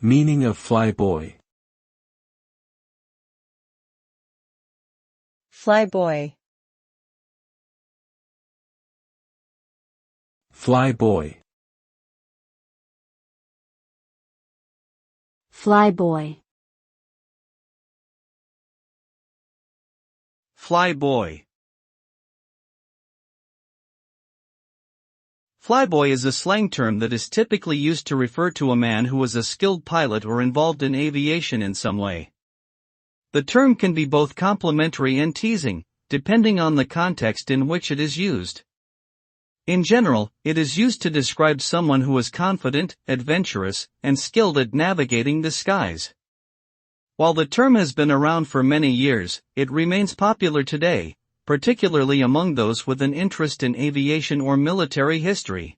Meaning of flyboy. Flyboy. Flyboy. Flyboy. Flyboy. Flyboy is a slang term that is typically used to refer to a man who is a skilled pilot or involved in aviation in some way. The term can be both complimentary and teasing, depending on the context in which it is used. In general, it is used to describe someone who is confident, adventurous, and skilled at navigating the skies. While the term has been around for many years, it remains popular today, particularly among those with an interest in aviation or military history.